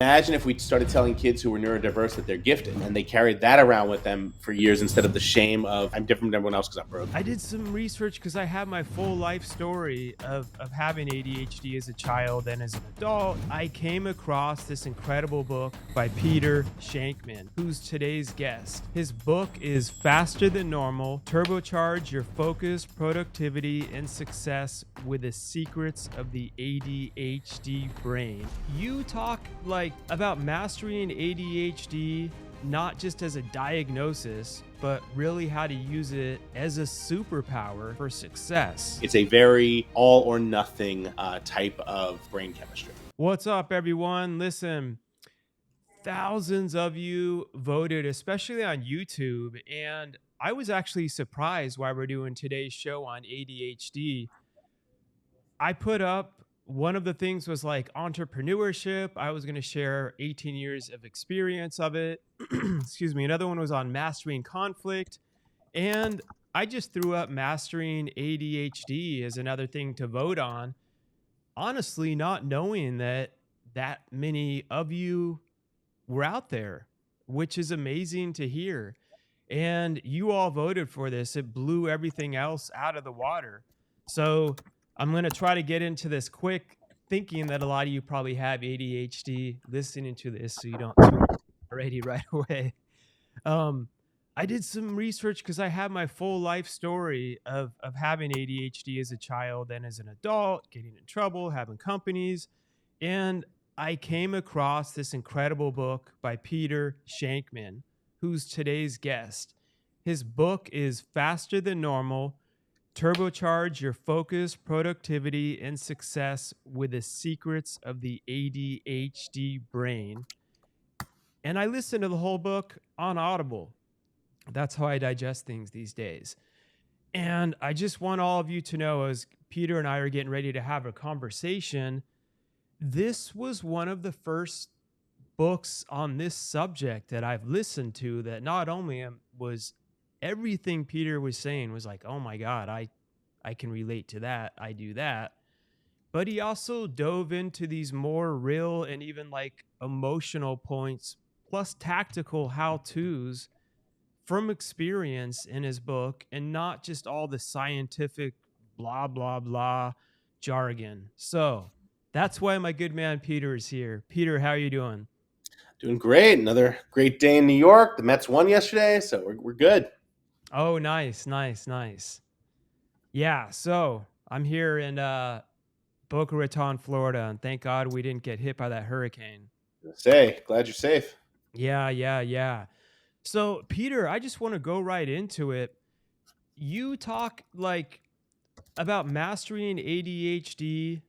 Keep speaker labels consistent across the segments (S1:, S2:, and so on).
S1: Imagine if we started telling kids who were neurodiverse that they're gifted and they carried that around with them for years instead of the shame of I'm different from everyone else because I'm broke.
S2: I did some research because I have my full life story of having ADHD as a child and as an adult. I came across this incredible book by Peter Shankman, who's today's guest. His book is Faster Than Normal, Turbocharge Your Focus, Productivity, and Success with the Secrets of the ADHD Brain. You talk about mastering ADHD not just as a diagnosis, but really how to use it as a superpower for success.
S1: It's a very all or nothing type of brain chemistry.
S2: What's up, everyone? Listen, thousands of you voted, especially on YouTube, and I was actually surprised why we're doing today's show on ADHD. I put up one of the things was like entrepreneurship. I was going to share 18 years of experience of it. Excuse me. Another one was on mastering conflict. And I just threw up mastering ADHD as another thing to vote on. Honestly, not knowing that many of you were out there, which is amazing to hear. And you all voted for this. It blew everything else out of the water. So I'm going to try to get into this quick, thinking that a lot of you probably have ADHD listening to this, so you don't tune already right away. I did some research because I have my full life story of having ADHD as a child and as an adult, getting in trouble, having companies. And I came across this incredible book by Peter Shankman, who's today's guest. His book is Faster Than Normal, Turbocharge Your Focus, Productivity, and Success with the Secrets of the ADHD Brain. And I listened to the whole book on Audible. That's how I digest things these days. And I just want all of you to know, as Peter and I are getting ready to have a conversation, this was one of the first books on this subject that I've listened to that not only was everything Peter was saying was like, oh my God, I can relate to that. I do that. But he also dove into these more real and even like emotional points, plus tactical how-tos from experience in his book, and not just all the scientific blah, blah, blah jargon. So that's why my good man Peter is here. Peter, how are you doing?
S1: Doing great. Another great day in New York. The Mets won yesterday, so we're good.
S2: Oh, nice. Yeah, so I'm here in Boca Raton, Florida, and thank God we didn't get hit by that hurricane.
S1: Glad you're safe.
S2: Yeah. So, Peter, I just want to go right into it. You talk about mastering ADHD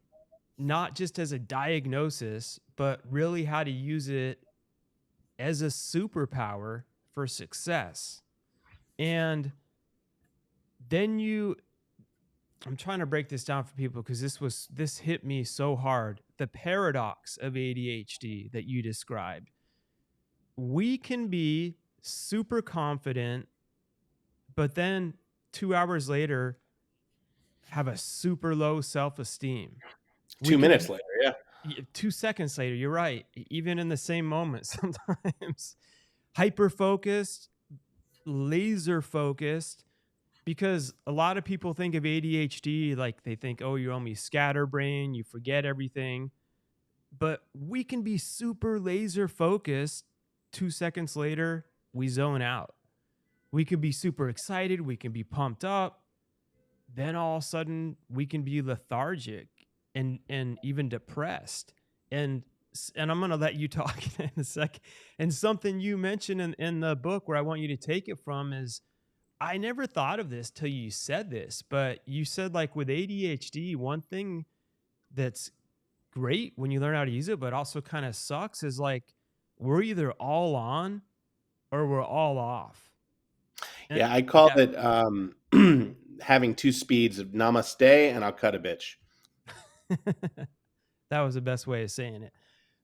S2: not just as a diagnosis, but really how to use it as a superpower for success. And then I'm trying to break this down for people because this hit me so hard. The paradox of ADHD that you described. We can be super confident, but then 2 hours later have a super low self-esteem.
S1: 2 minutes later, yeah.
S2: 2 seconds later, you're right. Even in the same moment, sometimes hyper-focused, laser-focused. Because a lot of people think of ADHD like they think, oh, you're only scatterbrain, you forget everything. But we can be super laser focused. 2 seconds later, we zone out. We can be super excited. We can be pumped up. Then all of a sudden, we can be lethargic and even depressed. And I'm going to let you talk in a sec. And something you mentioned in the book where I want you to take it from is, I never thought of this till you said this, but you said like with ADHD, one thing that's great when you learn how to use it, but also kind of sucks is like we're either all on or we're all off.
S1: And yeah, I call it having 2 speeds of namaste and I'll cut a bitch.
S2: That was the best way of saying it.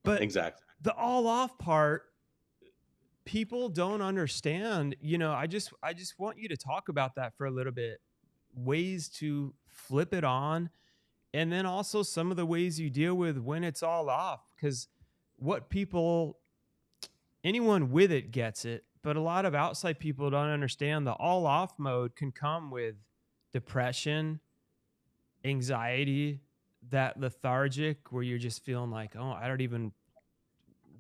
S2: But
S1: exactly.
S2: The all off part, people don't understand. I just want you to talk about that for a little bit. Ways to flip it on, and then also some of the ways you deal with when it's all off. Because what people, anyone with it gets it, but a lot of outside people don't understand the all off mode can come with depression, anxiety, that lethargic where you're just feeling like, oh, I don't even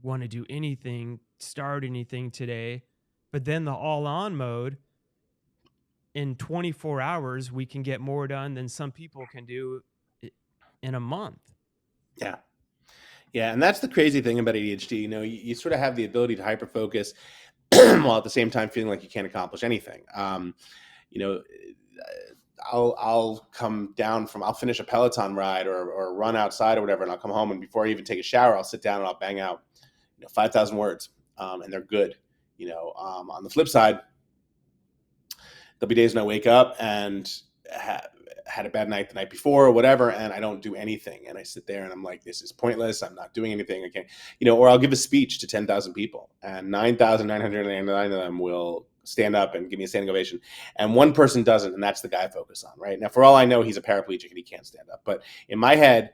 S2: want to do anything, start anything today. But then the all on mode, in 24 hours, we can get more done than some people can do in a month.
S1: Yeah. Yeah. And that's the crazy thing about ADHD. You sort of have the ability to hyper focus while at the same time feeling like you can't accomplish anything. You know, I'll come down I'll finish a Peloton ride or run outside or whatever, and I'll come home, and before I even take a shower, I'll sit down and I'll bang out 5,000 words, and they're good. On the flip side, there'll be days when I wake up and had a bad night the night before or whatever, and I don't do anything, and I sit there and I'm like, this is pointless. I'm not doing anything. I can't, or I'll give a speech to 10,000 people, and 9,999 of them will stand up and give me a standing ovation, and one person doesn't, and that's the guy I focus on. Right now, for all I know, he's a paraplegic and he can't stand up, but in my head,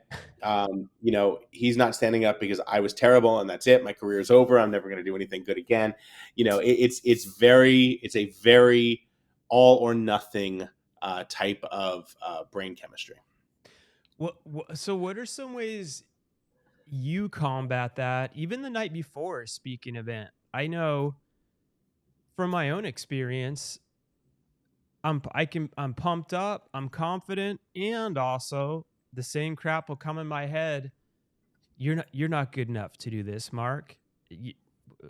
S1: he's not standing up because I was terrible and that's it. My career is over. I'm never going to do anything good again. It's a very all or nothing type of brain chemistry.
S2: So what are some ways you combat that? Even the night before a speaking event, I know from my own experience, I'm pumped up, I'm confident, and also the same crap will come in my head. You're not good enough to do this, Mark.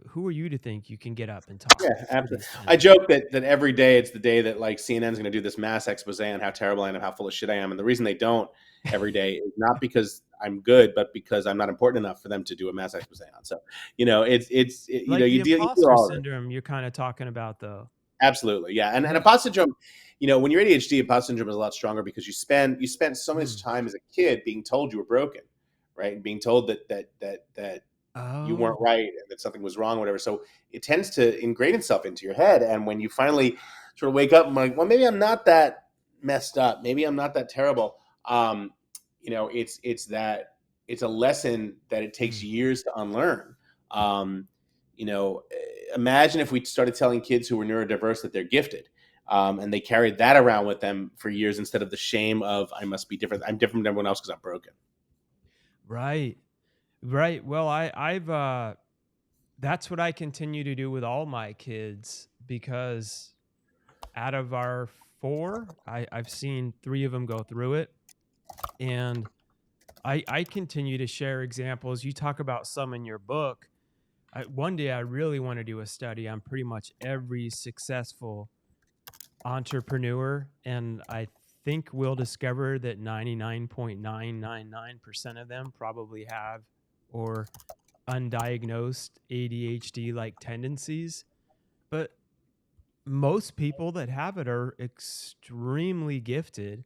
S2: Who are you to think you can get up and talk?
S1: Yeah, absolutely. I joke that every day it's the day that like CNN's going to do this mass expose on how terrible I am and how full of shit I am. And the reason they don't every day is not because I'm good, but because I'm not important enough for them to do a mass expose on. So,
S2: like
S1: you
S2: the
S1: deal
S2: imposter
S1: all
S2: syndrome you're kind of talking about, though.
S1: Absolutely, yeah. And imposter syndrome, when you're ADHD, imposter syndrome is a lot stronger because you spent so much time as a kid being told you were broken, right? And being told that you weren't right and that something was wrong, whatever. So it tends to ingrain itself into your head. And when you finally sort of wake up and like, well, maybe I'm not that messed up. Maybe I'm not that terrible. It's a lesson that it takes years to unlearn. Imagine if we started telling kids who were neurodiverse that they're gifted. And they carried that around with them for years instead of the shame of, I must be different. I'm different than everyone else because I'm broken.
S2: Right. Well, I've that's what I continue to do with all my kids, because out of our 4, I've seen 3 of them go through it. And I continue to share examples. You talk about some in your book. One day I really want to do a study on pretty much every successful entrepreneur, and I think we'll discover that 99.999% of them probably have or undiagnosed ADHD like tendencies. But most people that have it are extremely gifted,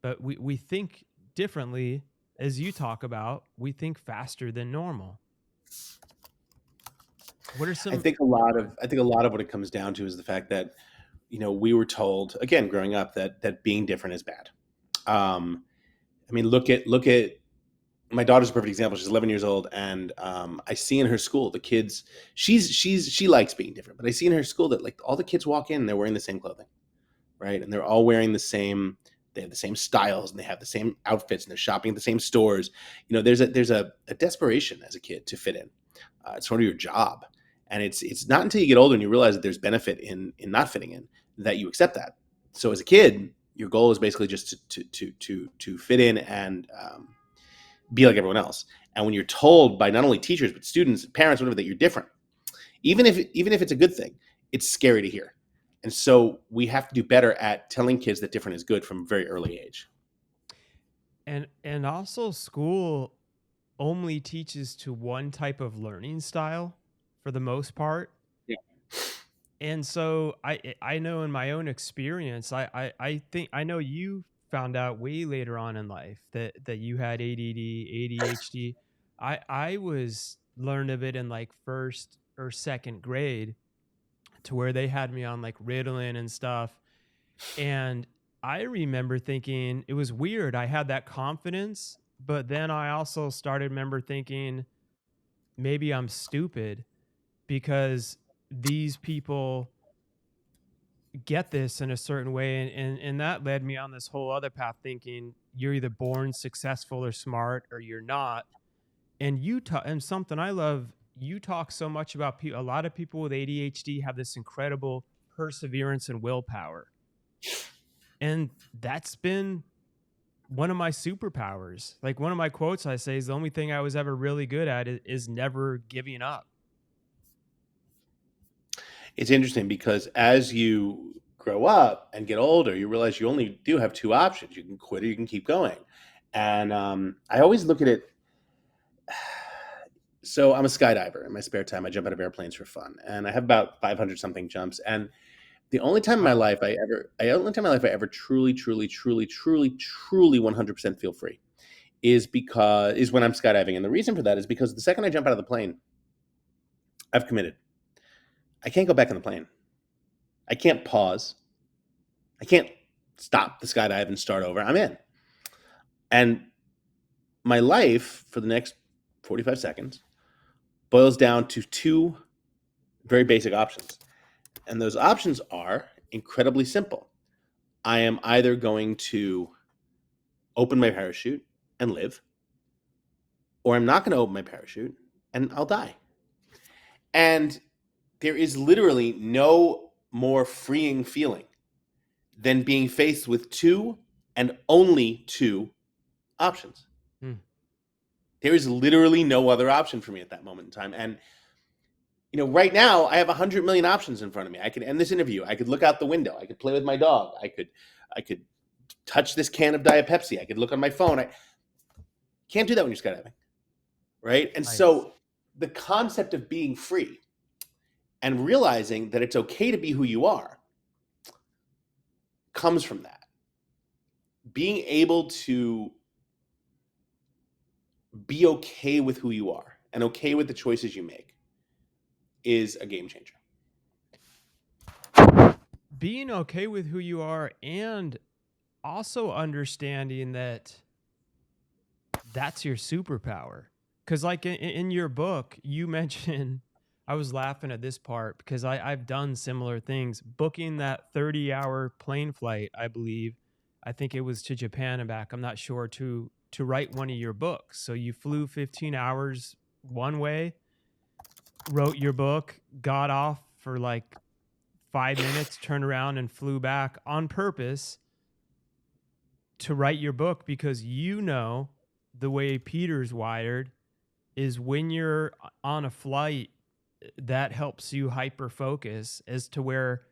S2: but we think differently. As you talk about, we think faster than normal. What are some?
S1: I think a lot of what it comes down to is the fact that we were told, again, growing up, that being different is bad. Look at my daughter's a perfect example. She's 11 years old, and I see in her school the kids. She likes being different, but I see in her school that like all the kids walk in, and they're wearing the same clothing, right? And they're all wearing the same. They have the same styles, and they have the same outfits, and they're shopping at the same stores. There's a desperation as a kid to fit in. It's sort of your job, and it's not until you get older and you realize that there's benefit in not fitting in that you accept that. So as a kid, your goal is basically just to fit in and be like everyone else. And when you're told by not only teachers but students, parents, whatever, that you're different, even if it's a good thing, it's scary to hear. And so we have to do better at telling kids that different is good from a very early age.
S2: And also, school only teaches to one type of learning style for the most part.
S1: Yeah.
S2: And so I know in my own experience, I think I know you found out way later on in life that you had ADD, ADHD. I was learned of it in like first or second grade, to where they had me on like Ritalin and stuff. And I remember thinking it was weird. I had that confidence, but then I also started remember thinking, maybe I'm stupid because these people get this in a certain way, and that led me on this whole other path, thinking you're either born successful or smart or you're not. And you talk, and something I love, you talk so much about people. A lot of people with ADHD have this incredible perseverance and willpower, and that's been one of my superpowers. Like, one of my quotes I say is, the only thing I was ever really good at is never giving up.
S1: It's interesting because as you grow up and get older, you realize you only do have two options: you can quit or you can keep going. And I always look at it. So I'm a skydiver. In my spare time, I jump out of airplanes for fun, and I have about 500 something jumps. And the only time in my
S2: Wow.
S1: life only time in my life I ever truly, truly, truly, truly, truly 100% feel free is when I'm skydiving. And the reason for that is because the second I jump out of the plane, I've committed. I can't go back in the plane. I can't pause. I can't stop the skydive and start over. I'm in. And my life for the next 45 seconds boils down to two very basic options. And those options are incredibly simple. I am either going to open my parachute and live, or I'm not going to open my parachute and I'll die. And there is literally no more freeing feeling than being faced with two and only two options.
S2: Hmm.
S1: There is literally no other option for me at that moment in time. And right now I have 100 million options in front of me. I could end this interview. I could look out the window. I could play with my dog. I could touch this can of Diet Pepsi. I could look on my phone. I can't do that when you're skydiving, right? And
S2: Nice.
S1: so the concept of being free and realizing that it's okay to be who you are comes from that. Being able to be okay with who you are and okay with the choices you make is a game changer.
S2: Being okay with who you are, and also understanding that that's your superpower. Because, like, in your book, you mentioned, I was laughing at this part because I've done similar things. Booking that 30-hour plane flight, I believe, I think it was to Japan and back, I'm not sure, to write one of your books. So you flew 15 hours one way, wrote your book, got off for like 5 minutes, turned around and flew back on purpose to write your book, because the way Peter's wired is when you're on a flight, that helps you hyper focus, as to where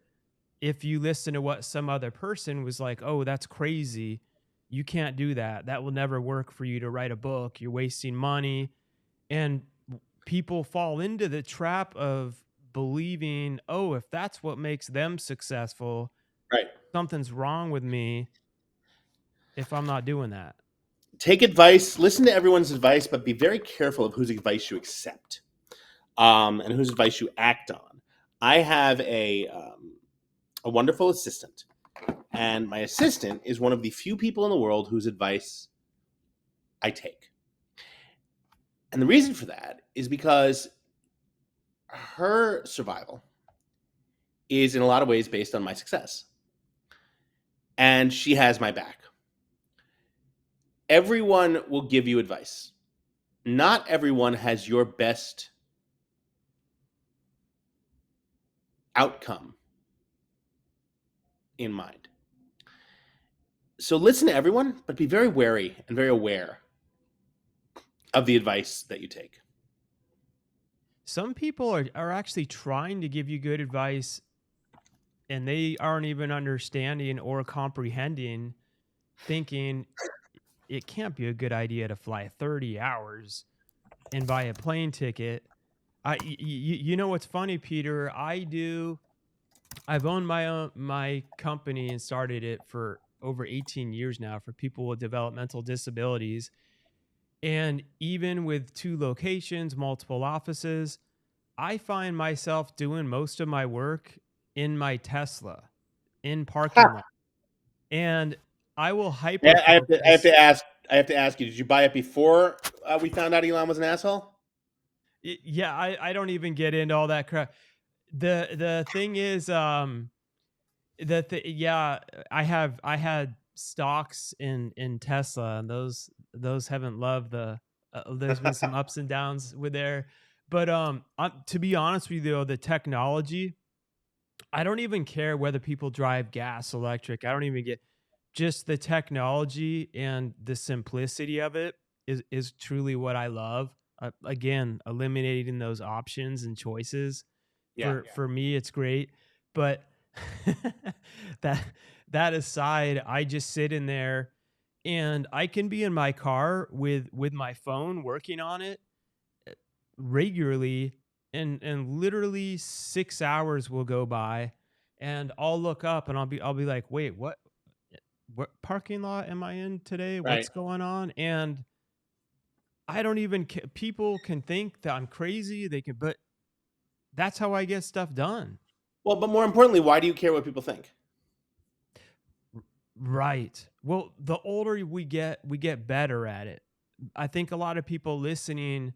S2: if you listen to what some other person was like, oh, that's crazy, you can't do that, that will never work for you to write a book, you're wasting money. And people fall into the trap of believing, oh, if that's what makes them successful,
S1: Right.
S2: something's wrong with me if I'm not doing that.
S1: Take advice, listen to everyone's advice, but be very careful of whose advice you accept, and whose advice you act on. I have a wonderful assistant, and my assistant is one of the few people in the world whose advice I take. And the reason for that is because her survival is in a lot of ways based on my success. And she has my back. Everyone will give you advice. Not everyone has your best outcome in mind. So listen to everyone, but be very wary and very aware of the advice that you take.
S2: Some people are actually trying to give you good advice, and they aren't even understanding or comprehending, thinking it can't be a good idea to fly 30 hours and buy a plane ticket. You know what's funny, Peter? I've owned my company and started it for over 18 years now for people with developmental disabilities. And even with two locations, multiple offices, I find myself doing most of my work in my Tesla, in parking lot. And I will hyper
S1: Yeah,
S2: focus.
S1: I have to ask you, did you buy it before we found out Elon was an asshole?
S2: Yeah, I don't even get into all that crap. The thing is, yeah, I had stocks in Tesla, and those haven't loved there's been some ups and downs with there. But to be honest with you though, the technology, I don't even care whether people drive gas, electric. I don't even get, just the technology and the simplicity of it is truly what I love. Again, eliminating those options and choices,
S1: Yeah.
S2: for me, it's great. But that that aside, I just sit in there, and I can be in my car with my phone working on it regularly, and literally 6 hours will go by, and I'll look up and I'll be like, "Wait, what parking lot am I in today?
S1: Right.
S2: What's going on?" And I don't even people can think that I'm crazy. They can, but that's how I get stuff done.
S1: Well, but more importantly, why do you care what people think?
S2: Right. Well, the older we get better at it. I think a lot of people listening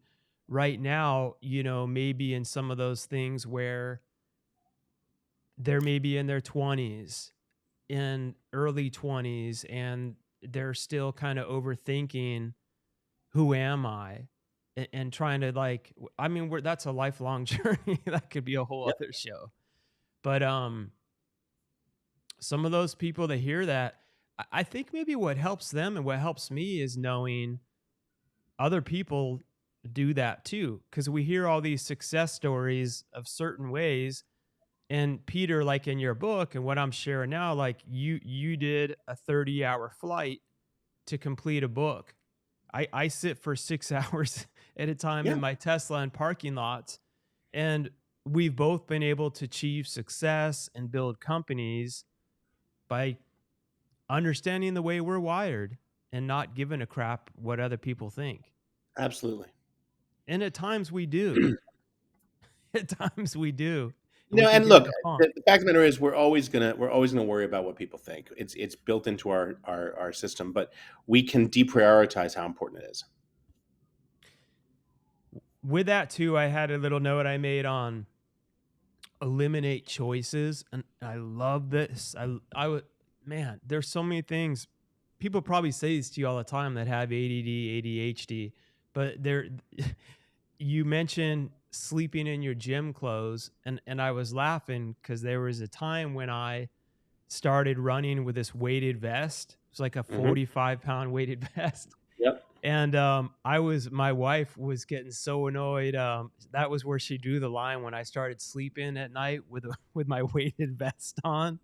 S2: right now, maybe in some of those things where they're maybe in their 20s, in early 20s, and they're still kind of overthinking, who am I? And trying to, like, I mean, that's a lifelong journey. That could be a whole
S1: Yep.
S2: other show. But some of those people that hear that, I think maybe what helps them and what helps me is knowing other people do that too. Because we hear all these success stories of certain ways. And Peter, like in your book and what I'm sharing now, like you did a 30-hour flight to complete a book. I sit for 6 hours at a time
S1: Yeah.
S2: in my Tesla in parking lots, and we've both been able to achieve success and build companies by understanding the way we're wired and not giving a crap what other people think.
S1: Absolutely.
S2: And at times we do. At times we do. And we can
S1: And
S2: get
S1: look,
S2: in a funk.
S1: the fact of the matter is, we're always gonna worry about what people think. It's built into our system, but we can deprioritize how important it is.
S2: With that too, I had a little note I made on eliminate choices, and I love this. I would, man, there's so many things. People probably say this to you all the time that have ADD, ADHD, but there you mentioned sleeping in your gym clothes, and I was laughing because there was a time when I started running with this weighted vest. It's like a
S1: Hmm.
S2: 45-pound weighted vest.
S1: Yep.
S2: And my wife was getting so annoyed. That was where she drew the line when I started sleeping at night with with my weighted vest on.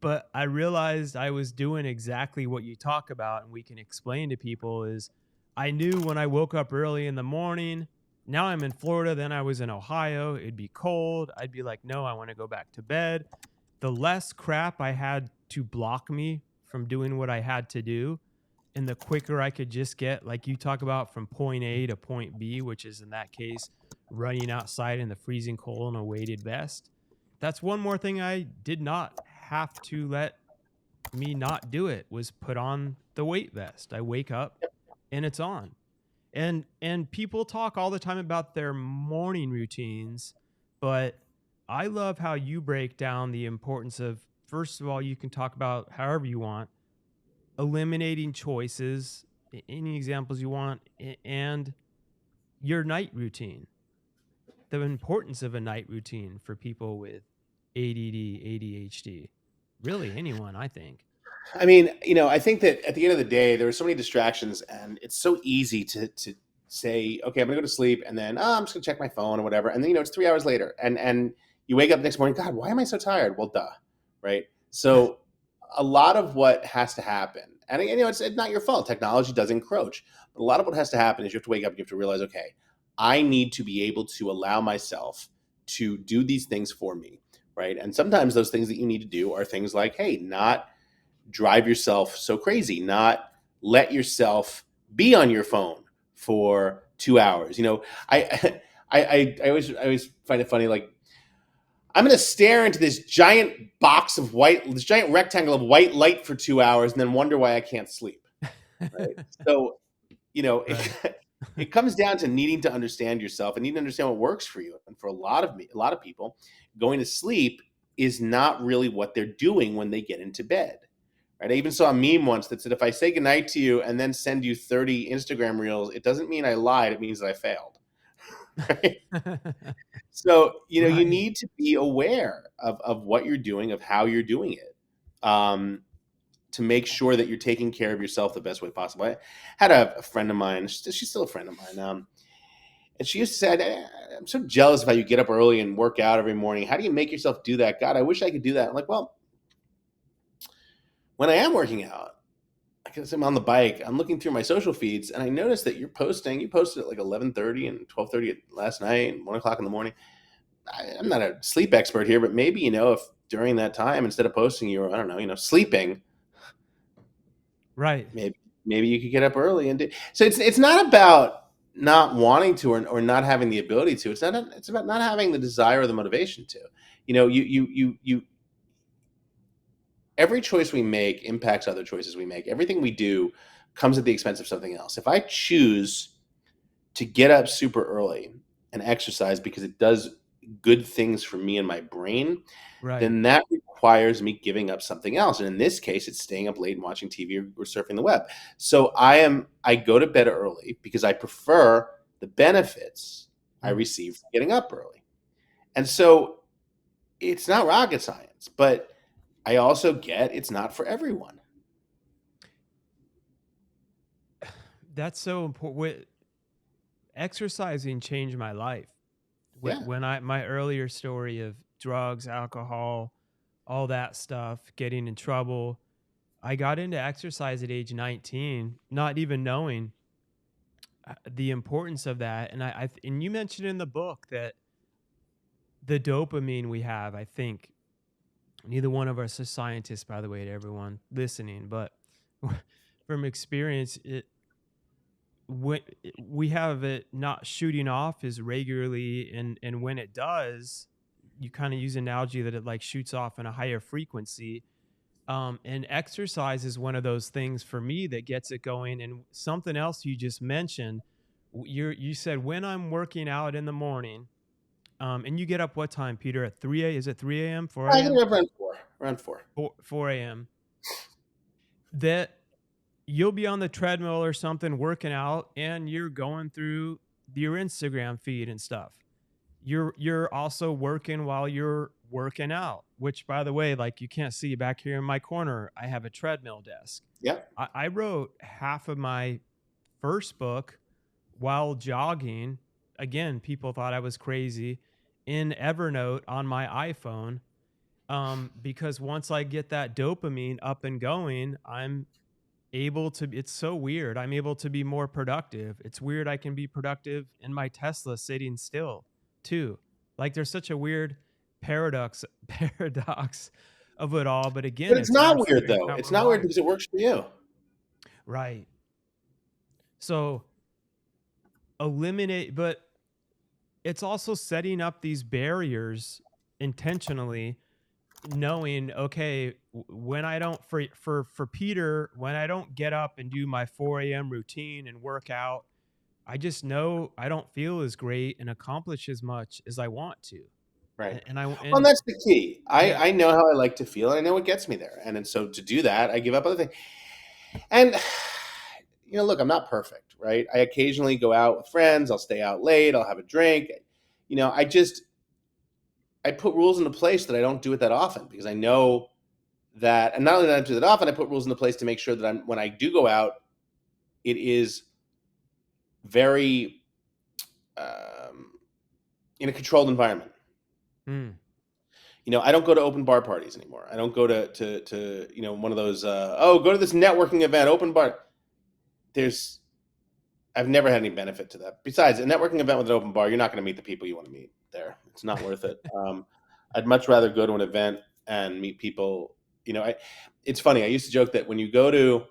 S2: But I realized I was doing exactly what you talk about, and we can explain to people is, I knew when I woke up early in the morning. Now I'm in Florida, then I was in Ohio. It'd be cold. I'd be like, no, I want to go back to bed. The less crap I had to block me from doing what I had to do, and the quicker I could just get, like you talk about, from point A to point B, which is in that case running outside in the freezing cold in a weighted vest. That's one more thing I did not have to let me not do it, was put on the weight vest. I wake up and it's on. And people talk all the time about their morning routines, but I love how you break down the importance of, first of all, you can talk about however you want, eliminating choices, any examples you want, and your night routine. The importance of a night routine for people with ADD, ADHD. Really, anyone, I think.
S1: I mean, I think that at the end of the day, there are so many distractions, and it's so easy to say, okay, I'm gonna go to sleep, and then I'm just gonna check my phone or whatever, and then it's 3 hours later, and you wake up the next morning, God, why am I so tired? Well, duh, right? So a lot of what has to happen, and it's not your fault. Technology does encroach, but a lot of what has to happen is you have to wake up, and you have to realize, okay, I need to be able to allow myself to do these things for me, right? And sometimes those things that you need to do are things like, hey, not drive yourself so crazy, not let yourself be on your phone for 2 hours. I I always find it funny. Like, I'm going to stare into this this giant rectangle of white light for 2 hours, and then wonder why I can't sleep. Right. So, you know,
S2: Right.
S1: It comes down to needing to understand yourself and needing to understand what works for you. And for a lot of people, going to sleep is not really what they're doing when they get into bed. Right? I even saw a meme once that said, if I say goodnight to you and then send you 30 Instagram reels, it doesn't mean I lied. It means that I failed. Right? So, you
S2: Right.
S1: need to be aware of what you're doing, of how you're doing it, um, to make sure that you're taking care of yourself the best way possible. I had a friend of mine, she's still a friend of mine, and she used to say, I'm so jealous of how you get up early and work out every morning. How do you make yourself do that? God, I wish I could do that. I'm like, well, when I am working out, because I'm on the bike, I'm looking through my social feeds, and I noticed that you posted at like 11:30 and 12:30 last night and 1 o'clock in the morning. I'm not a sleep expert here, but maybe, if during that time, instead of posting, you were, I don't know, sleeping,
S2: Right.
S1: maybe you could get up early and do. So it's not about not wanting to, or not having the ability to. It's about not having the desire or the motivation to. You every choice we make impacts other choices we make. Everything we do comes at the expense of something else. If I choose to get up super early and exercise because it does good things for me and my brain,
S2: Right.
S1: then that requires me giving up something else. And in this case, it's staying up late and watching TV, or surfing the web. So I go to bed early because I prefer the benefits I
S2: Mm.
S1: receive from getting up early. And so it's not rocket science, but I also get it's not for everyone.
S2: That's so important. Exercising changed my life.
S1: Yeah.
S2: When I my earlier story of drugs, alcohol, all that stuff, getting in trouble, I got into exercise at age 19, not even knowing the importance of that. And and you mentioned in the book that the dopamine we have, I think neither one of us are scientists, by the way, to everyone listening, but from experience, when we have it not shooting off as regularly, and when it does, you kind of use analogy that it like shoots off in a higher frequency. And exercise is one of those things for me that gets it going. And something else you just mentioned, you said when I'm working out in the morning, and you get up what time, Peter? At 3 a. Is it 3 a.m., 4
S1: I get
S2: a.m.?
S1: up around four. Around four.
S2: 4 a.m. That you'll be on the treadmill or something working out, and you're going through your Instagram feed and stuff. You're also working while you're working out, which, by the way, like, you can't see back here in my corner, I have a treadmill desk.
S1: Yep.
S2: I wrote half of my first book while jogging. Again, people thought I was crazy, in Evernote on my iPhone. Because once I get that dopamine up and going, I'm able to, it's so weird, I'm able to be more productive. It's weird I can be productive in my Tesla sitting still too. Like, there's such a weird paradox of it all, but again,
S1: But it's
S2: it's
S1: not
S2: our
S1: weird though. It's not weird
S2: life.
S1: because it works for you.
S2: Right. So eliminate, but it's also setting up these barriers intentionally, knowing, okay, when I don't, for Peter, when I don't get up and do my 4 a.m. routine and work out, I just know I don't feel as great and accomplish as much as I want to.
S1: Right.
S2: And I
S1: Well, and
S2: and
S1: that's the key.
S2: yeah,
S1: I know how I like to feel, and I know what gets me there. And so to do that, I give up other things. And look, I'm not perfect, right? I occasionally go out with friends. I'll stay out late. I'll have a drink. I put rules into place that I don't do it that often because I know that, and not only do I not do that often, I put rules into place to make sure that when I do go out, it is very um, in a controlled environment.
S2: mm,
S1: I don't go to open bar parties anymore. I don't go to one of those. Go to this networking event, open bar. There's I've never had any benefit to that. Besides, a networking event with an open bar, you're not going to meet the people you want to meet there. It's not worth it. I'd much rather go to an event and meet people. It's funny. I used to joke that when you go to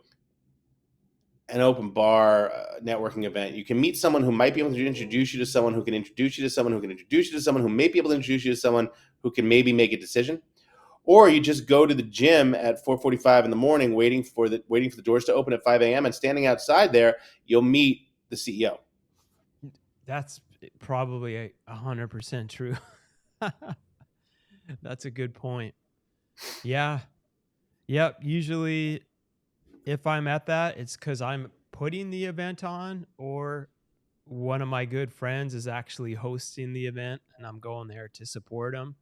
S1: an open bar networking event, you can meet someone who might be able to introduce you to someone who can introduce you to someone who can introduce you to someone who may be able to introduce you to someone who can maybe make a decision. Or you just go to the gym at 4:45 in the morning, waiting for the doors to open at 5 a.m. and standing outside there, you'll meet the CEO.
S2: That's probably 100% true. That's a good point. Yeah. Yep. Usually, if I'm at that, it's because I'm putting the event on, or one of my good friends is actually hosting the event and I'm going there to support him.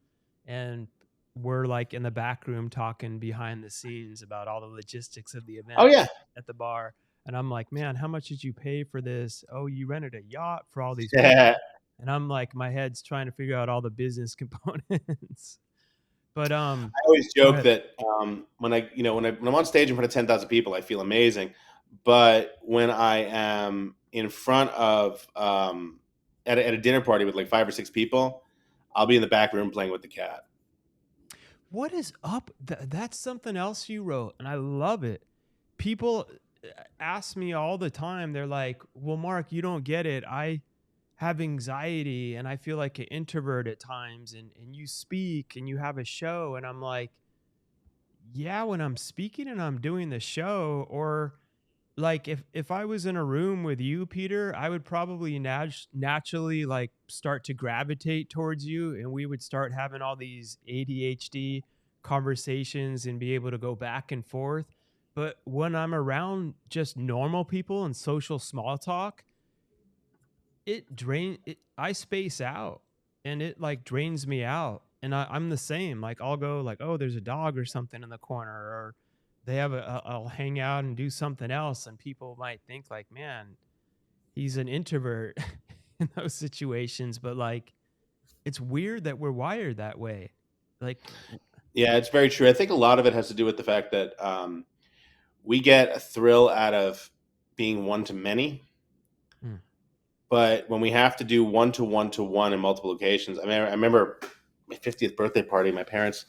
S2: And we're like in the back room talking behind the scenes about all the logistics of the
S1: Oh
S2: event
S1: yeah.
S2: at the bar. And I'm like, man, how much did you pay for this? Oh, you rented a yacht for all these
S1: I
S2: people. And I'm like, my head's trying to figure out all the business components. But
S1: always
S2: go
S1: joke
S2: ahead.
S1: that when I'm on stage in front of 10,000 people, I feel amazing. But when I am in front of at a dinner party with like 5 or 6 people, I'll be in the back room playing with the cat.
S2: What is up? That's something else you wrote, and I love it. People ask me all the time. They're like, "Well, Mark, you don't get it. I have anxiety and I feel like an introvert at times, and you speak and you have a show." And I'm like, "Yeah, when I'm speaking and I'm doing the show, or like if I was in a room with you, Peter, I would probably naturally like start to gravitate towards you, and we would start having all these ADHD conversations and be able to go back and forth. But when I'm around just normal people and social small talk, I space out, and it like drains me out. And I'm the same. Like I'll go like, oh, there's a dog or something in the corner, or they have I'll hang out and do something else, and people might think like, man, he's an introvert in those situations. But like, it's weird that we're wired that way. Like,
S1: Yeah, it's very true. I think a lot of it has to do with the fact that we get a thrill out of being one to many.
S2: hmm,
S1: But when we have to do one to one to one in multiple occasions, I mean, I remember my 50th birthday party. My parents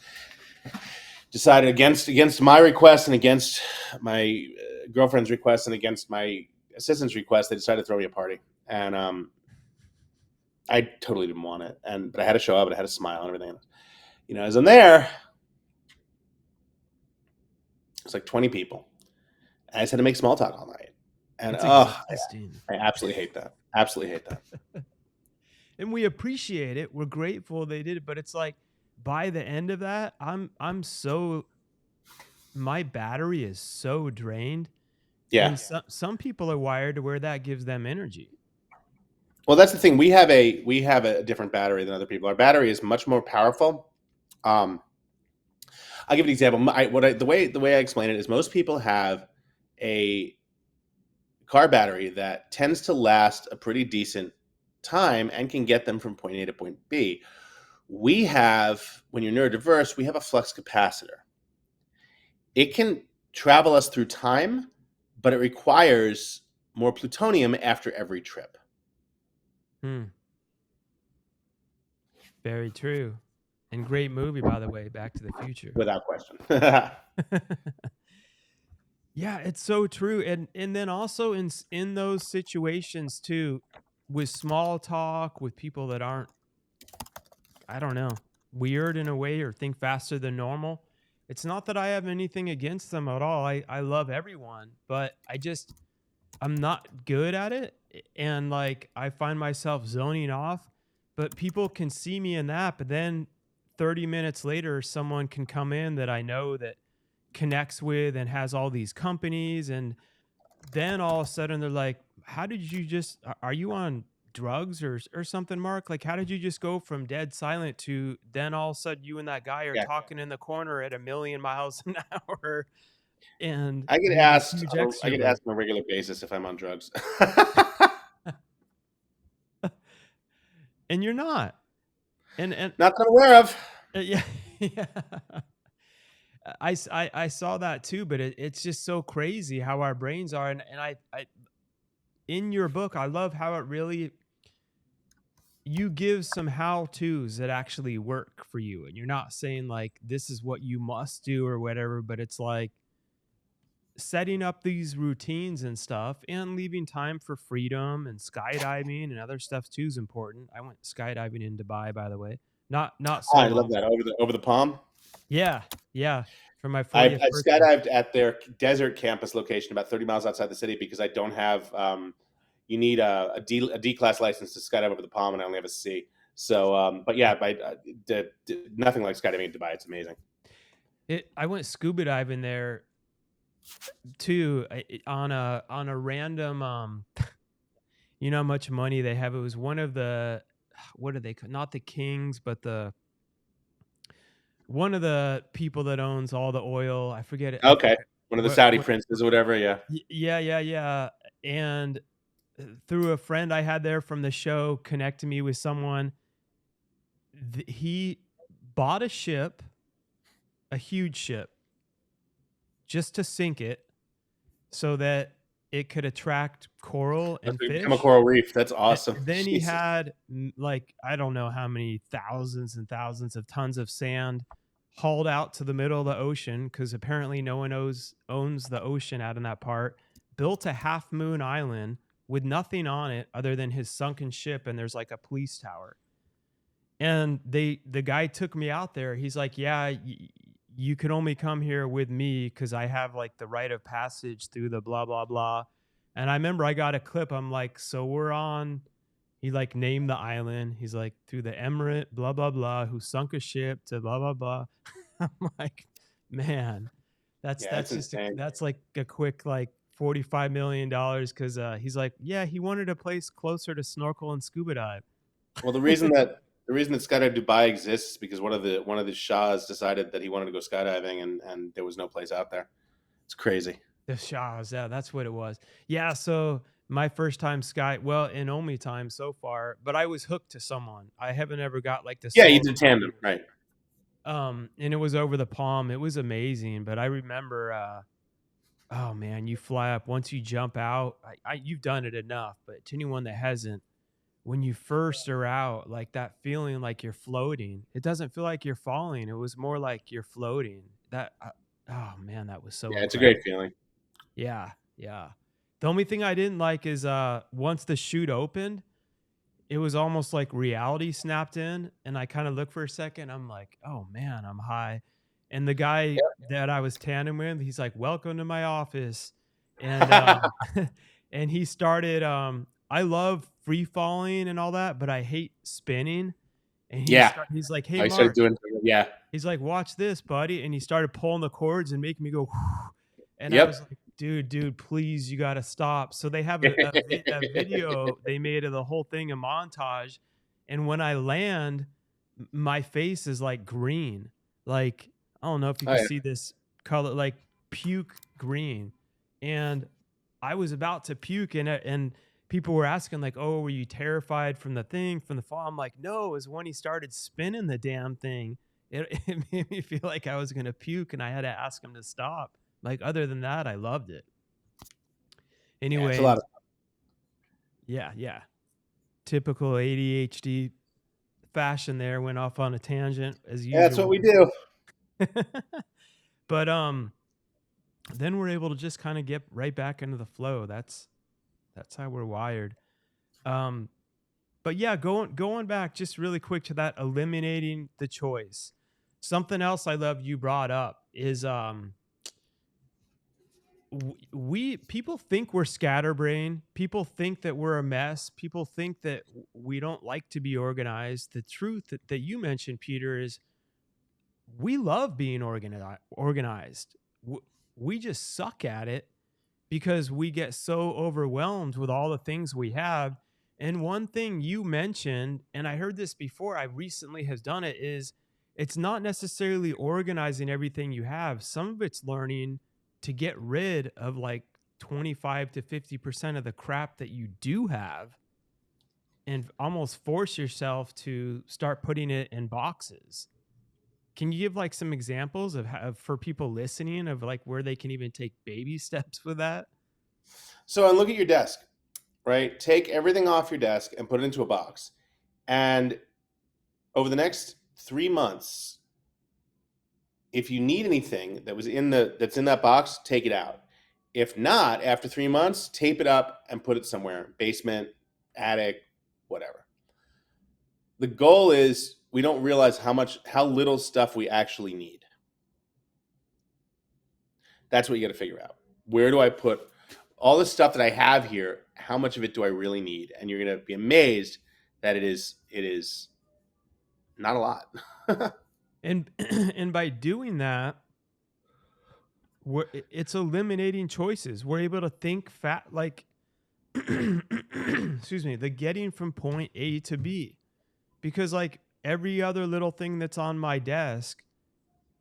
S1: decided against my request and against my girlfriend's request and against my assistant's request. They decided to throw me a party, and I totally didn't want it. But I had to show up, and I had to smile and everything. As I'm there, it's like 20 people. And I just had to make small talk all night, and
S2: it's exhausting.
S1: I absolutely hate that. Absolutely hate that.
S2: And we appreciate it. We're grateful they did it, but it's like by the end of that, I'm so my battery is so drained.
S1: Yeah.
S2: And some people are wired to where that gives them energy.
S1: Well, that's the thing. We have a different battery than other people. Our battery is much more powerful. Um, I'll give you an example. The way I explain it is most people have a car battery that tends to last a pretty decent time and can get them from point A to point B. We have, when you're neurodiverse, we have a flux capacitor. It can travel us through time, but it requires more plutonium after every trip.
S2: Hmm. Very true. And great movie, by the way, Back to the Future.
S1: Without question.
S2: Yeah, it's so true. And then also in those situations too, with small talk, with people that aren't, I don't know, weird in a way or think faster than normal. It's not that I have anything against them at all. I love everyone, but I'm not good at it. And like I find myself zoning off, but people can see me in that. But then 30 minutes later, someone can come in that I know that connects with and has all these companies. And then all of a sudden they're like, how did you are you on drugs or something, Mark? Like, how did you just go from dead silent to then all of a sudden you and that guy are
S1: Yeah.
S2: talking in the corner at 1,000,000 miles an hour? And
S1: I get
S2: you're this
S1: asked
S2: huge
S1: I get
S2: extrovert.
S1: asked on a regular basis if I'm on drugs.
S2: And you're not. And
S1: Not that I'm aware of.
S2: yeah, yeah. I saw that too, but it's just so crazy how our brains are. And I in your book, I love how it really you give some how to's that actually work for you. And you're not saying like this is what you must do or whatever, but it's like setting up these routines and stuff and leaving time for freedom, and skydiving and other stuff too is important. I went skydiving in Dubai, by the way. Not
S1: Oh,
S2: so
S1: I love
S2: long.
S1: that over the palm.
S2: Yeah, yeah. For my
S1: I
S2: 40th birthday.
S1: skydived at their desert campus location about 30 miles outside the city because I don't have you need a D class license to skydive over the palm, and I only have a C. So, but yeah, nothing like skydiving in Dubai. It's amazing.
S2: I went scuba diving there too, on a random you know how much money they have. It was one of the, what are they called? Not the kings, but one of the people that owns all the oil. I forget it. I
S1: Okay,
S2: forget
S1: one of the Saudi princes or whatever. Yeah.
S2: yeah. And through a friend I had there from the show, connected me with someone. He bought a ship, a huge ship, just to sink it so that it could attract coral and
S1: Become a
S2: fish.
S1: coral reef. That's awesome.
S2: Then he
S1: Jesus.
S2: had like, I don't know how many thousands and thousands of tons of sand hauled out to the middle of the ocean, because apparently no one owns the ocean out in that part. Built a Half Moon Island with nothing on it other than his sunken ship, and there's like a police tower. And the guy took me out there. He's like, yeah, you can only come here with me because I have like the rite of passage through the blah blah blah. And I remember I got a clip. I'm like, so we're on. He like named the island. He's like, through the emirate blah blah blah, who sunk a ship to blah blah blah. I'm like, man,
S1: Yeah, it's
S2: just
S1: insane.
S2: that's like a quick like $45 million, because he's like, yeah, he wanted a place closer to snorkel and scuba dive.
S1: Well, the reason that Skydive Dubai exists is because one of the shahs decided that he wanted to go skydiving, and there was no place out there. It's crazy.
S2: The Shaws, yeah, that's what it was. Yeah, so my first time well, and only time so far, but I was hooked to someone. I haven't ever got like the
S1: Yeah, you
S2: solo
S1: did tandem,
S2: experience.
S1: right?
S2: And it was over the palm. It was amazing, but I remember, oh man, you fly up once you jump out. You've done it enough, but to anyone that hasn't, when you first are out, like that feeling like you're floating, it doesn't feel like you're falling. It was more like you're floating. Oh man, that was so
S1: Yeah, it's a
S2: incredible.
S1: great feeling.
S2: Yeah, yeah. The only thing I didn't like is once the chute opened, it was almost like reality snapped in, and I kind of looked for a second. I'm like, oh man, I'm high. And the guy that I was tanning with, he's like, welcome to my office. And and he started I love free falling and all that, but I hate spinning. And
S1: Yeah,
S2: he's like, hey
S1: I started
S2: Mark,
S1: doing. Yeah.
S2: he's like, watch this, buddy. And he started pulling the cords and making me go, whew. And I was
S1: Yep.
S2: like, dude, please, you got to stop. So they have a video they made of the whole thing, a montage. And when I land, my face is like green. Like, I don't know if you
S1: Oh,
S2: can
S1: yeah.
S2: see this color, like puke green. And I was about to puke, and people were asking like, oh, were you terrified from the fall? I'm like, no, it was when he started spinning the damn thing. It made me feel like I was going to puke, and I had to ask him to stop. Like, other than that, I loved it.
S1: Yeah, it's a lot
S2: Anyways,
S1: of.
S2: yeah. Typical ADHD fashion there, went off on a tangent as
S1: Yeah, that's what we
S2: usual.
S1: do.
S2: But then we're able to just kind of get right back into the flow. That's how we're wired. But yeah, going back just really quick to that, eliminating the choice. Something else I love you brought up is we people think we're scatterbrained. People think that we're a mess. People think that we don't like to be organized. The truth that you mentioned, Peter, is we love being organized. We just suck at it because we get so overwhelmed with all the things we have. And one thing you mentioned, and I heard this before, I recently has done it, is it's not necessarily organizing everything you have. Some of it's learning to get rid of like 25 to 50% of the crap that you do have, and almost force yourself to start putting it in boxes. Can you give like some examples of how, for people listening, of like where they can even take baby steps with that?
S1: So, and look at your desk, right? Take everything off your desk and put it into a box. And over the next 3 months, if you need anything that's in that box, take it out. If not, after 3 months, tape it up and put it somewhere, basement, attic, whatever. The goal is we don't realize how little stuff we actually need. That's what you got to figure out. Where do I put all the stuff that I have here, how much of it do I really need? And you're going to be amazed that it is not a lot.
S2: And and by doing that, it's eliminating choices. We're able to think like excuse me, the getting from point A to B. Because like every other little thing that's on my desk,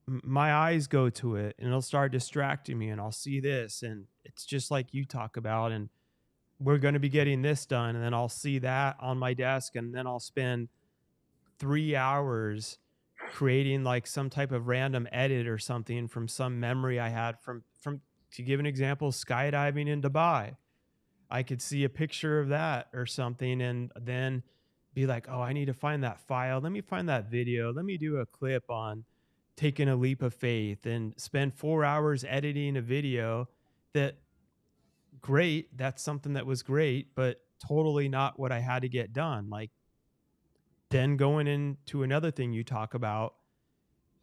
S2: my eyes go to it and it'll start distracting me and I'll see this and it's just like you talk about, and we're going to be getting this done, and then I'll see that on my desk, and then I'll spend 3 hours creating like some type of random edit or something from some memory I had from to give an example, skydiving in Dubai. I could see a picture of that or something and then be like, oh, I need to find that file. Let me find that video. Let me do a clip on taking a leap of faith, and spend 4 hours editing a video that, great. That's something that was great, but totally not what I had to get done. Like, then going into another thing you talk about,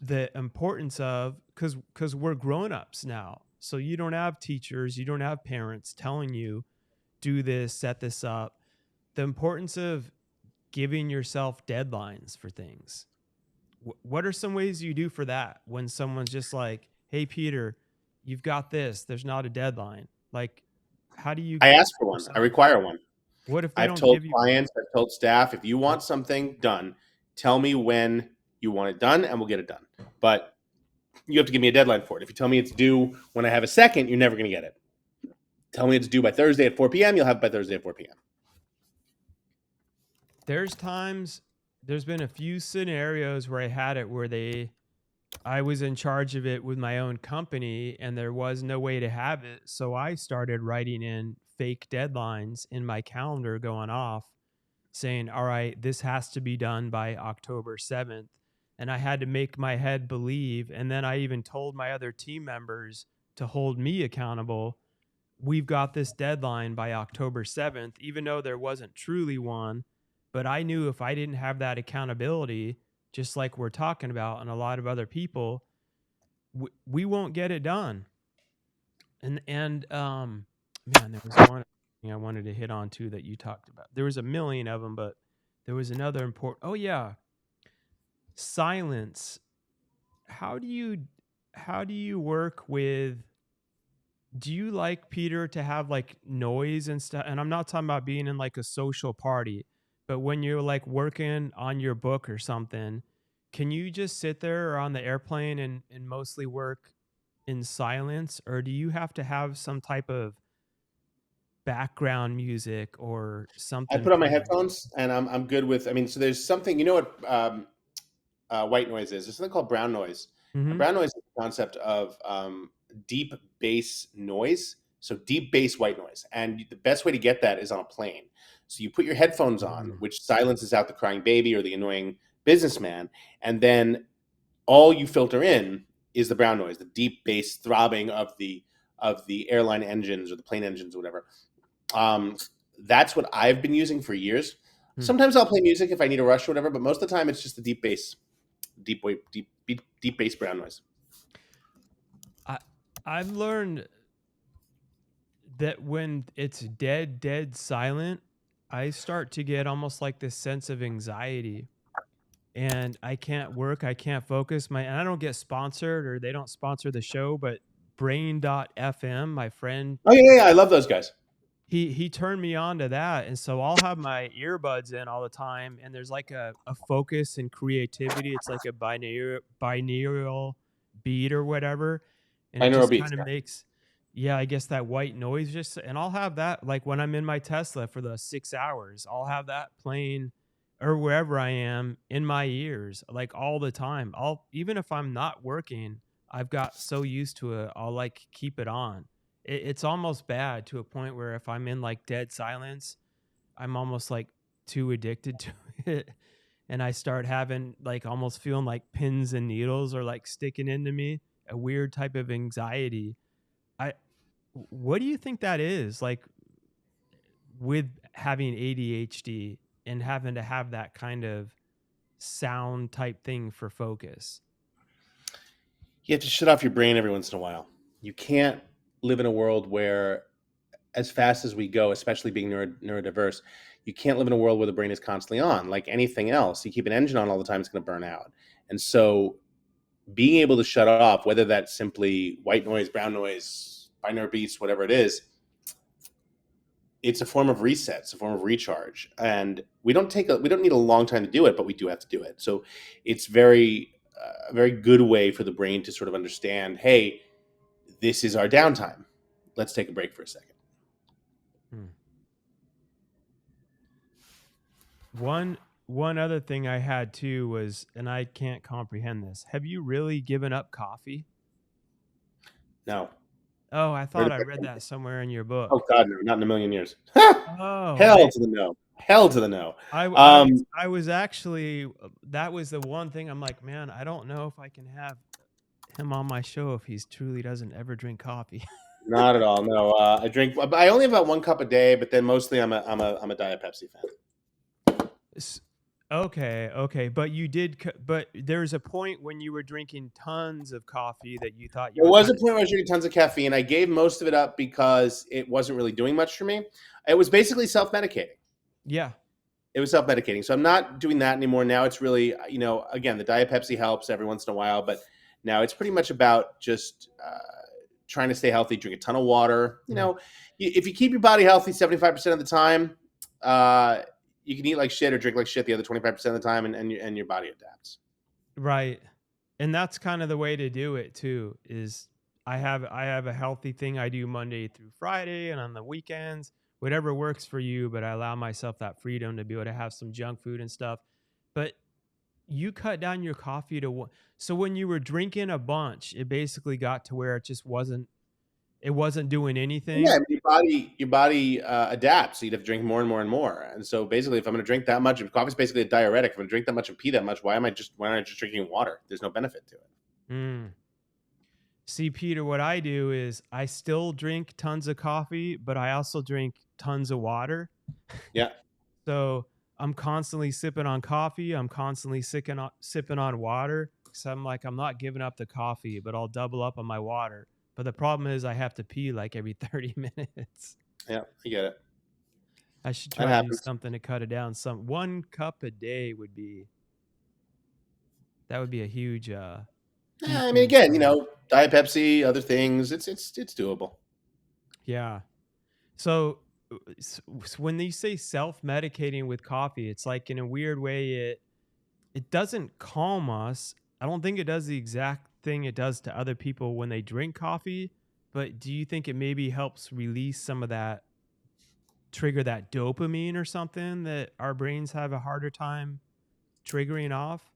S2: the importance of, because we're grown-ups now. So you don't have teachers, you don't have parents telling you, do this, set this up. The importance of giving yourself deadlines for things. What are some ways you do for that when someone's just like, hey, Peter, you've got this, there's not a deadline? Like, how do you
S1: I
S2: give
S1: ask for one. I
S2: yourself?
S1: require one.
S2: What if they
S1: I've
S2: don't
S1: told
S2: give you one?
S1: clients, I've told staff, if you
S2: What?
S1: want something done, tell me when you want it done and we'll get it done. But you have to give me a deadline for it. If you tell me it's due when I have a second, you're never going to get it. Tell me it's due by Thursday at 4 p.m., you'll have it by Thursday at 4 p.m.
S2: There's been a few scenarios where I had it where I was in charge of it with my own company and there was no way to have it. So I started writing in fake deadlines in my calendar going off, saying, all right, this has to be done by October 7th. And I had to make my head believe. And then I even told my other team members to hold me accountable. We've got this deadline by October 7th, even though there wasn't truly one. But I knew if I didn't have that accountability, just like we're talking about, and a lot of other people, we won't get it done. And man, there was one thing I wanted to hit on too that you talked about. There was a million of them, but there was another important. Oh yeah, silence. How do you work with? Do you like, Peter, to have like noise and stuff? And I'm not talking about being in like a social party, but when you're like working on your book or something, can you just sit there or on the airplane and mostly work in silence? Or do you have to have some type of background music or
S1: I
S2: something
S1: put on my
S2: playing?
S1: headphones and I'm good with, I mean, so there's something, you know what white noise is? There's something called brown noise. And
S2: Mm-hmm.
S1: brown noise is the concept of deep bass noise. So deep bass white noise. And the best way to get that is on a plane. So you put your headphones on,
S2: Mm.
S1: which silences out the crying baby or the annoying businessman. And then all you filter in is the brown noise, the deep bass throbbing of the airline engines or the plane engines or whatever. Um, that's what I've been using for years.
S2: Hmm.
S1: Sometimes I'll play music if I need a rush or whatever, but most of the time it's just the deep bass, deep bass brown noise.
S2: I I've learned that when it's dead silent, I start to get almost like this sense of anxiety, and I can't work, I can't focus. And I don't get sponsored, or they don't sponsor the show, but Brain.fm, my friend,
S1: Oh yeah, I love those guys.
S2: he turned me on to that. And so I'll have my earbuds in all the time, and there's like a focus and creativity. It's like a binaural beat or whatever. And it
S1: Binaural
S2: just
S1: beats.
S2: kind of makes, yeah, I guess that white noise just, and I'll have that like when I'm in my Tesla for the 6 hours, I'll have that playing, or wherever I am, in my ears, like all the time. Even if I'm not working, I've got so used to it, I'll like keep it on. It's almost bad to a point where if I'm in like dead silence, I'm almost like too addicted to it. And I start having like almost feeling like pins and needles are like sticking into me, a weird type of anxiety. I, what do you think that is like with having ADHD and having to have that kind of sound type thing for focus?
S1: You have to shut off your brain every once in a while. You can't live in a world where as fast as we go, especially being neurodiverse, you can't live in a world where the brain is constantly on. Like anything else, you keep an engine on all the time, it's going to burn out. And so being able to shut off, whether that's simply white noise, brown noise, binaural beats, whatever it is, it's a form of reset. It's a form of recharge. And we don't need a long time to do it, but we do have to do it. So it's a very good way for the brain to sort of understand, hey, this is our downtime. Let's take a break for a second.
S2: One other thing I had too was, and I can't comprehend this. Have you really given up coffee?
S1: No.
S2: Oh, I thought I read that somewhere in your book.
S1: Oh God, no, not in a million years.
S2: Oh,
S1: Hell
S2: man.
S1: to the no. Hell to the no.
S2: I was actually, that was the one thing I'm like, man, I don't know if I can have him on my show if he's truly doesn't ever drink coffee.
S1: Not at all. No, I only have about 1 cup a day, but then mostly I'm a Diet Pepsi fan.
S2: Okay, but there's a point when you were drinking tons of coffee that you thought you
S1: There
S2: were
S1: was a point where I was drinking tons of caffeine. I gave most of it up because it wasn't really doing much for me. It was basically self-medicating.
S2: Yeah.
S1: It was self-medicating. So I'm not doing that anymore. Now it's really, again, the Diet Pepsi helps every once in a while, but now it's pretty much about just trying to stay healthy, drink a ton of water. If you keep your body healthy 75% of the time, you can eat like shit or drink like shit the other 25% of the time, and your body adapts.
S2: Right. And that's kind of the way to do it too, is I have a healthy thing I do Monday through Friday and on the weekends, whatever works for you, but I allow myself that freedom to be able to have some junk food and stuff. But you cut down your coffee to one. So when you were drinking a bunch, it basically got to where it wasn't doing anything.
S1: Yeah, your body adapts. So you'd have to drink more and more and more. And so basically, if I'm going to drink that much, coffee is basically a diuretic. If I'm going to drink that much and pee that much, why am I just drinking water? There's no benefit to it.
S2: See, Peter, what I do is I still drink tons of coffee, but I also drink tons of water.
S1: Yeah.
S2: So I'm constantly sipping on coffee. I'm constantly sipping on water. So I'm like, I'm not giving up the coffee, but I'll double up on my water. But the problem is I have to pee like every 30 minutes.
S1: Yeah, I get it.
S2: I should try to do something to cut it down. 1 cup a day would be a huge.
S1: I mean, again, Diet Pepsi, other things. It's doable.
S2: Yeah. So when they say self-medicating with coffee, it's like in a weird way it doesn't calm us. I don't think it does the exact thing it does to other people when they drink coffee, but do you think it maybe helps release some of that, trigger that dopamine or something that our brains have a harder time triggering off?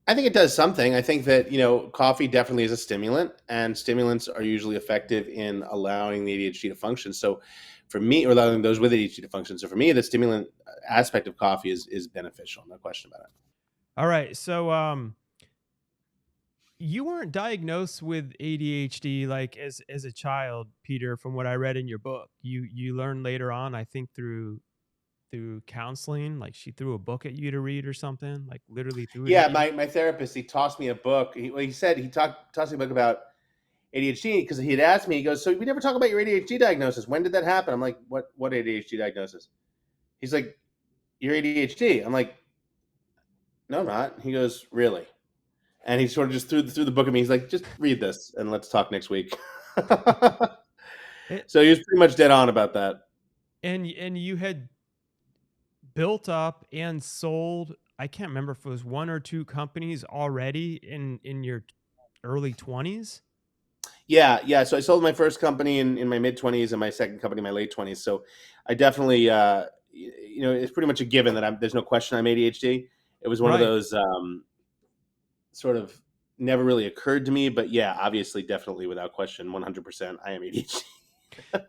S1: I think it does something. I think that, coffee definitely is a stimulant, and stimulants are usually effective in allowing the ADHD to function. So for me, or allowing those with ADHD to function. So for me, the stimulant aspect of coffee is beneficial. No question about it.
S2: All right. So, you weren't diagnosed with ADHD like as a child, Peter, from what I read in your book. You learned later on, I think through counseling, like she threw a book at you to read or something, like literally threw it at you.
S1: My therapist, he tossed me a book. He said he tossed me a book about ADHD because he had asked me, he goes, so we never talk about your ADHD diagnosis. When did that happen? I'm like, what ADHD diagnosis? He's like, your ADHD. I'm like, no, I'm not. He goes, really? And he sort of just threw the book at me. He's like, just read this and let's talk next week. So he was pretty much dead on about that.
S2: And you had built up and sold, I can't remember if it was 1 or 2 companies already in your early 20s.
S1: Yeah. So I sold my first company in my mid 20s and my second company in my late 20s. So I definitely, it's pretty much a given that there's no question I'm ADHD. It was one of those sort of never really occurred to me, but yeah, obviously, definitely, without question, 100%, I am ADHD.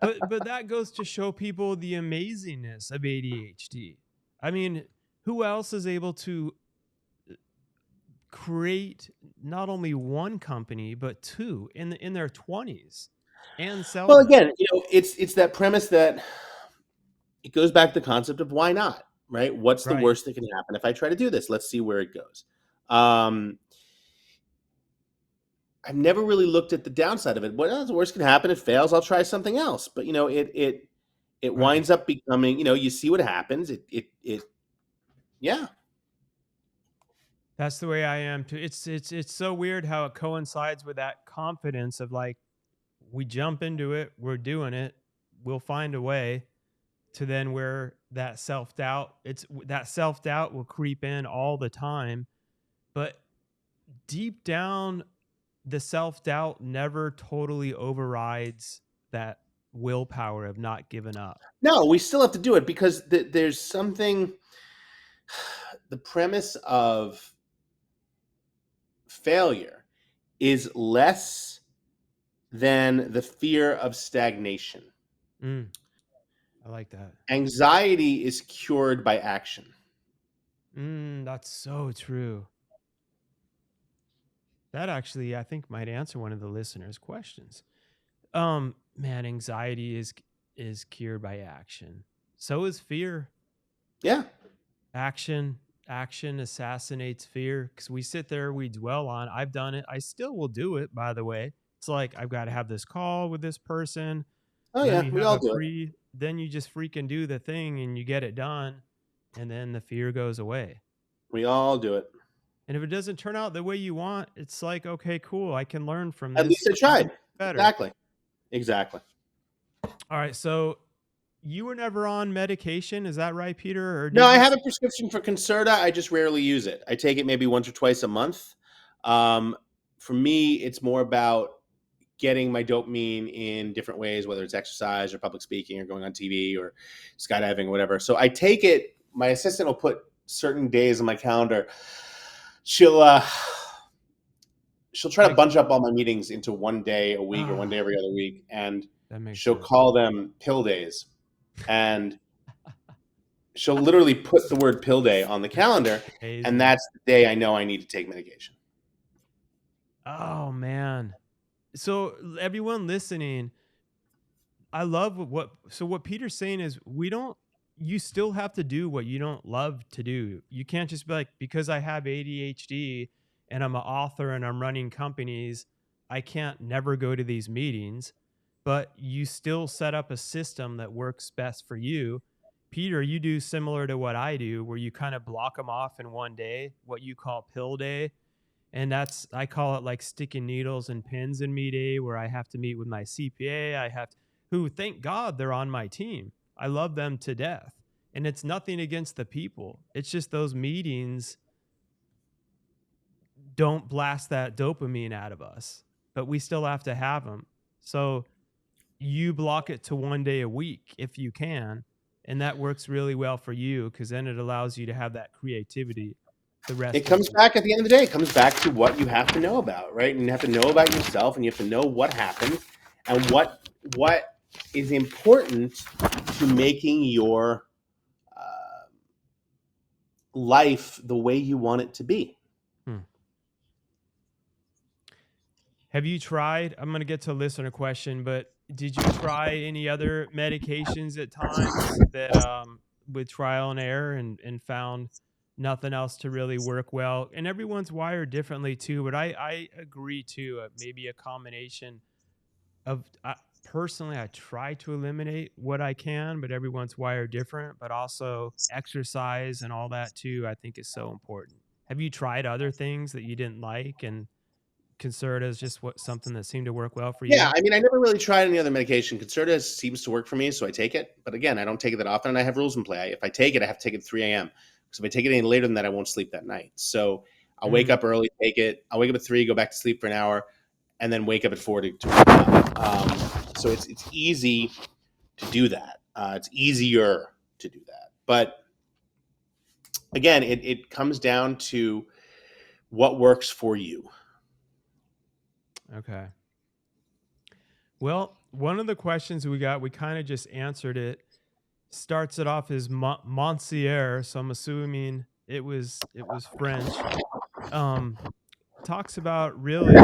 S2: but that goes to show people the amazingness of ADHD. I mean, who else is able to create not only 1 company but 2 in their 20s and sell
S1: Well,
S2: them?
S1: again, it's that premise that it goes back to the concept of why not, right? What's the worst that can happen if I try to do this? Let's see where it goes. I've never really looked at the downside of it. What else? The worst can happen? It fails. I'll try something else. But It
S2: Right.
S1: winds up becoming, you see what happens. Yeah.
S2: That's the way I am too. It's so weird how it coincides with that confidence of like we jump into it, we're doing it, we'll find a way to then where that self-doubt, it's that self-doubt will creep in all the time, but deep down the self-doubt never totally overrides that willpower of not giving up.
S1: No, we still have to do it because there's something. The premise of failure is less than the fear of stagnation.
S2: Mm, I like that.
S1: Anxiety is cured by action.
S2: That's so true. That actually, I think, might answer one of the listeners' questions. Man, anxiety is cured by action. So is fear.
S1: Yeah.
S2: Action assassinates fear because we sit there, we dwell on. I've done it. I still will do it. By the way, it's like I've got to have this call with this person.
S1: Oh
S2: Let
S1: yeah,
S2: me
S1: we
S2: have
S1: all
S2: a
S1: do it.
S2: free. Then you just freaking do the thing and you get it done, and then the fear goes away.
S1: We all do it.
S2: And if it doesn't turn out the way you want, it's like, okay, cool. I can learn from
S1: At least
S2: this
S1: I
S2: and do
S1: tried.
S2: better.
S1: Exactly. Exactly.
S2: All right. So you were never on medication, is that right, Peter? Or
S1: No,
S2: did
S1: I
S2: you?
S1: have a prescription for Concerta. I just rarely use it. I take it maybe once or twice a month. Um, for me, it's more about getting my dopamine in different ways, whether it's exercise or public speaking or going on TV or skydiving or whatever. So I take it. My assistant will put certain days on my calendar. She'll uh, she'll try to
S2: Like,
S1: bunch up all my meetings into one day a week or one day
S2: ah,
S1: every other week, and
S2: that makes
S1: she'll
S2: sense.
S1: call them pill days. And she'll literally put the word pill day on the calendar, and
S2: Amazing.
S1: that's the day I know I need to take medication.
S2: Oh man. So everyone listening, I love what Peter's saying is we don't you still have to do what you don't love to do. You can't just be like, because I have ADHD and I'm an author and I'm running companies, I can't never go to these meetings, but you still set up a system that works best for you. Peter, you do similar to what I do, where you kind of block them off in one day, what you call pill day. And that's, I call it like sticking needles and pins in me day, where I have to meet with my CPA. Who, thank God, they're on my team. I love them to death. And it's nothing against the people. It's just those meetings don't blast that dopamine out of us, but we still have to have them. So you block it to one day a week if you can. And that works really well for you because then it allows you to have that creativity the
S1: It
S2: rest of the
S1: comes
S2: week.
S1: back at the end of the day. It comes back to what you have to know about, right? And you have to know about yourself, and you have to know what happened, and what is important to making your life the way you want it to be.
S2: Hmm. Have you tried? I'm going to get to a listener question, but did you try any other medications at times that with trial and error and found nothing else to really work well? And everyone's wired differently too, but I agree too. Maybe a combination of personally, I try to eliminate what I can, but everyone's wired different. But also exercise and all that too, I think is so important. Have you tried other things that you didn't like and consider it as just what something that seemed to work well for
S1: Yeah,
S2: you?
S1: I mean, I never really tried any other medication. Concerta seems to work for me, so I take it. But again, I don't take it that often, and I have rules in play. If I take it, I have to take it at 3 a.m. Because if I take it any later than that, I won't sleep that night. So I'll wake
S2: Mm,
S1: up early, take it. I'll wake up at 3, go back to sleep for an hour, and then wake up at 4 to wake up. So it's easy to do that. It's easier to do that. But again, it comes down to what works for you.
S2: okay. Well, one of the questions we got, we kind of just answered it. Starts it off as Monsieur, so I'm assuming it was French. Um, talks about really.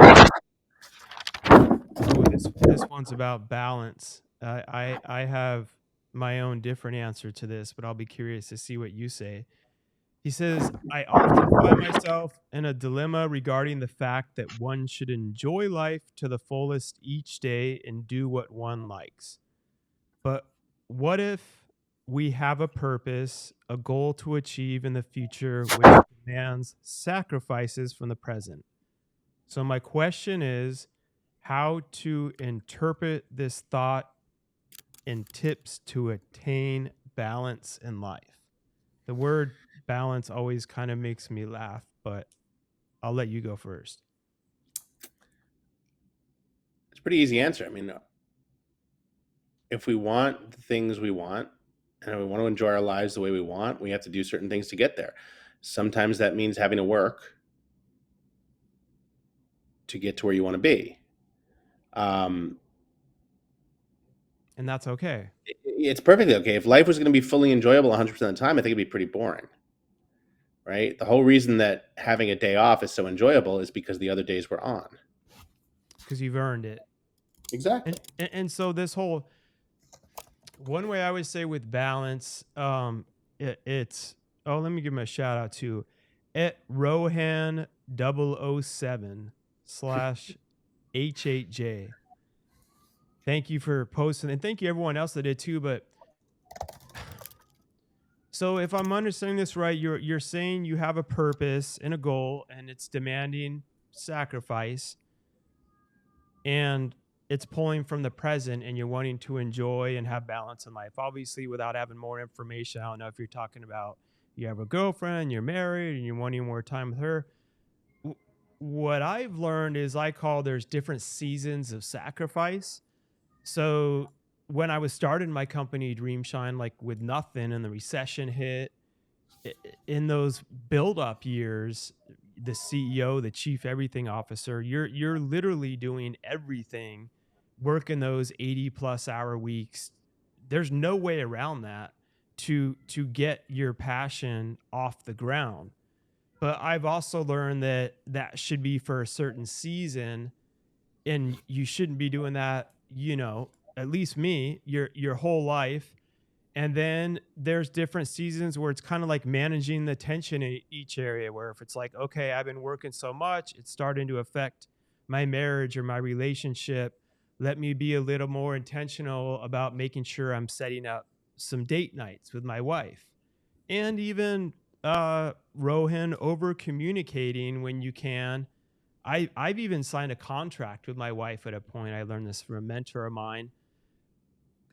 S2: Oh, this one's about balance. I have my own different answer to this, but I'll be curious to see what you say. He says, I often find myself in a dilemma regarding the fact that one should enjoy life to the fullest each day and do what one likes. But what if we have a purpose, a goal to achieve in the future, which demands sacrifices from the present? So, my question is how to interpret this thought and tips to attain balance in life. The word balance always kind of makes me laugh, but I'll let you go first.
S1: It's a pretty easy answer. I mean, if we want the things we want and we want to enjoy our lives the way we want, we have to do certain things to get there. Sometimes that means having to work to get to where you want to be. Um,
S2: And that's okay.
S1: it's perfectly okay. If life was going to be fully enjoyable 100% of the time, I think it'd be pretty boring, right? The whole reason that having a day off is so enjoyable is because the other days were on.
S2: Because you've earned it.
S1: Exactly.
S2: And so this whole one way I would say with balance, it's let me give him a shout out to at Rohan 007 slash H8J. Thank you for posting, and thank you everyone else that did too. But so if I'm understanding this right, you're saying you have a purpose and a goal, and it's demanding sacrifice, and it's pulling from the present, and you're wanting to enjoy and have balance in life. Obviously, without having more information, I don't know if you're talking about you have a girlfriend, you're married, and you're wanting more time with her. What I've learned is I call there's different seasons of sacrifice. So when I was starting my company Dreamshine, like with nothing, and the recession hit, in those build-up years, the CEO, the chief everything officer, you're literally doing everything, working those 80 plus hour weeks. There's no way around that to get your passion off the ground. But I've also learned that that should be for a certain season, and you shouldn't be doing that, at least me, your whole life. And then there's different seasons where it's kind of like managing the tension in each area, where if it's like, okay, I've been working so much, it's starting to affect my marriage or my relationship. Let me be a little more intentional about making sure I'm setting up some date nights with my wife. And even Rohan, over communicating when you can. I've even signed a contract with my wife at a point. I learned this from a mentor of mine.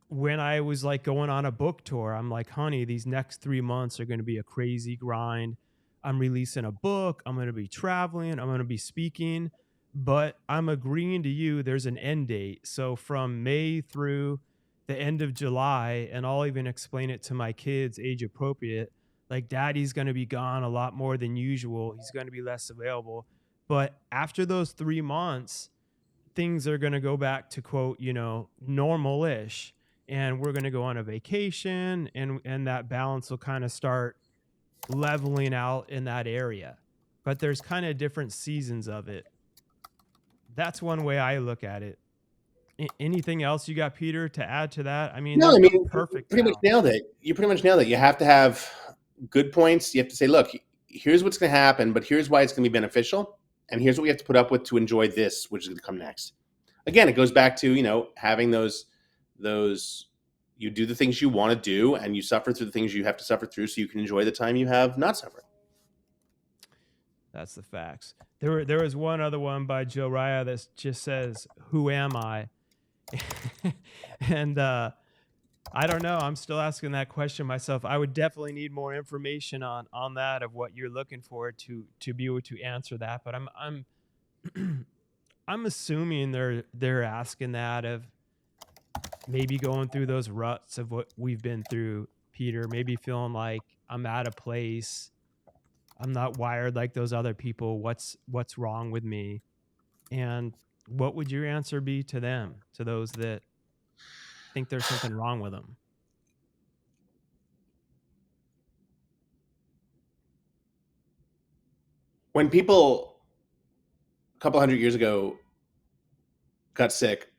S2: When I was like going on a book tour, I'm like, honey, these next 3 months are going to be a crazy grind. I'm releasing a book. I'm going to be traveling. I'm going to be speaking, but I'm agreeing to you. There's an end date. So from May through the end of July, and I'll even explain it to my kids, age appropriate, like daddy's going to be gone a lot more than usual. He's going to be less available. But after those 3 months, things are going to go back to quote, normal-ish, and we're going to go on a vacation, and that balance will kind of start leveling out in that area. But there's kind of different seasons of it. That's one way I look at it. Anything else you got, Peter, to add to that? I mean,
S1: No,
S2: there's
S1: I
S2: no
S1: mean, you
S2: perfect
S1: pretty much
S2: balance.
S1: nailed it. You pretty much nailed it. You have to have good points. You have to say, look, here's what's going to happen, but here's why it's going to be beneficial. And here's what we have to put up with to enjoy this, which is going to come next. Again, it goes back to, having those, you do the things you want to do and you suffer through the things you have to suffer through so you can enjoy the time you have not suffering.
S2: That's the facts. There was one other one by Joe Raya that just says, "Who am I?" And I don't know. I'm still asking that question myself. I would definitely need more information on that, of what you're looking for to be able to answer that. But I'm I'm assuming they're asking that of maybe going through those ruts of what we've been through, Peter. Maybe feeling like I'm out of place. I'm not wired like those other people. What's wrong with me? And what would your answer be to them, to those that think there's something wrong with them?
S1: When people a couple hundred years ago got sick,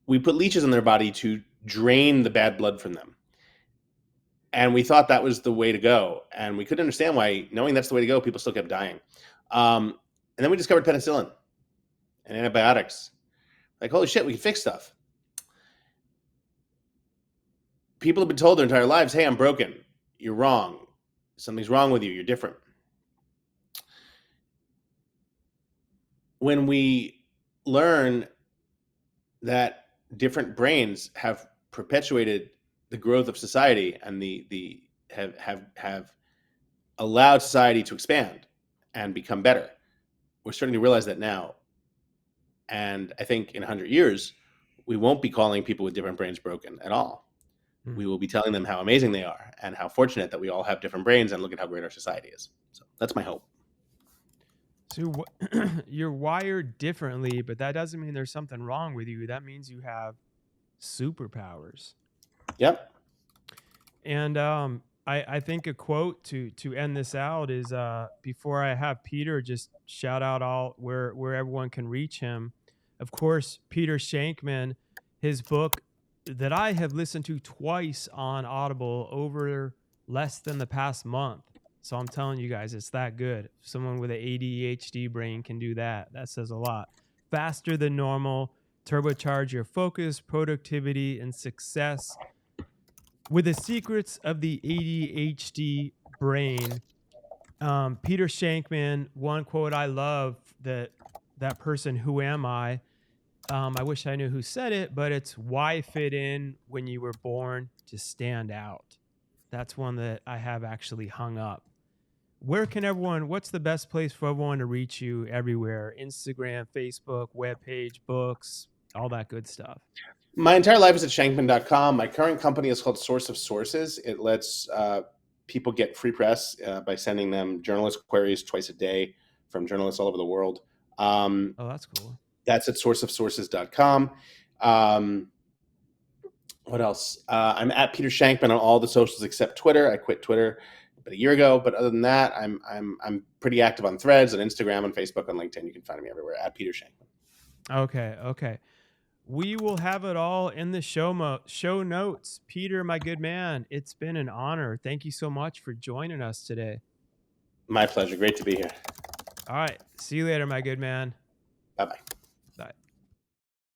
S1: we put leeches in their body to drain the bad blood from them. And we thought that was the way to go. And we couldn't understand why, knowing that's the way to go, people still kept dying. And then we discovered penicillin and antibiotics. Like, holy shit, we can fix stuff. people have been told their entire lives, hey, I'm broken. You're wrong. Something's wrong with you. You're different. When we learn that different brains have perpetuated the growth of society and the have allowed society to expand and become better, we're starting to realize that now. And I think in 100 years, we won't be calling people with different brains broken at all. We will be telling them how amazing they are and how fortunate that we all have different brains, and look at how great our society is. So that's my hope.
S2: So you're wired differently, but that doesn't mean there's something wrong with you. That means you have superpowers.
S1: Yep.
S2: And I think a quote to end this out is before I have Peter just shout out all where everyone can reach him. Of course, Peter Shankman, his book that I have listened to twice on Audible over less than the past month. So I'm telling you guys, it's that good. Someone with an ADHD brain can do that. That says a lot. Faster than normal, turbocharge your focus, productivity, and success with the secrets of the ADHD brain. Peter Shankman, one quote I love, that person, who am I? I wish I knew who said it, but it's why fit in when you were born to stand out. That's one that I have actually hung up. Where can everyone, what's the best place for everyone to reach you everywhere? Instagram, Facebook, webpage, books, all that good stuff.
S1: My entire life is at shankman.com. My current company is called Source of Sources. It lets people get free press by sending them journalist queries twice a day from journalists all over the world.
S2: Oh, that's cool.
S1: That's at sourceofsources.com. What else? I'm at Peter Shankman on all the socials except Twitter. I quit Twitter about a year ago, but other than that, I'm pretty active on Threads, on Instagram, on Facebook, on LinkedIn. You can find me everywhere at Peter Shankman.
S2: Okay. We will have it all in the show notes. Peter, my good man, it's been an honor. Thank you so much for joining us today.
S1: My pleasure. Great to be here.
S2: All right. See you later, my good man.
S1: Bye-bye.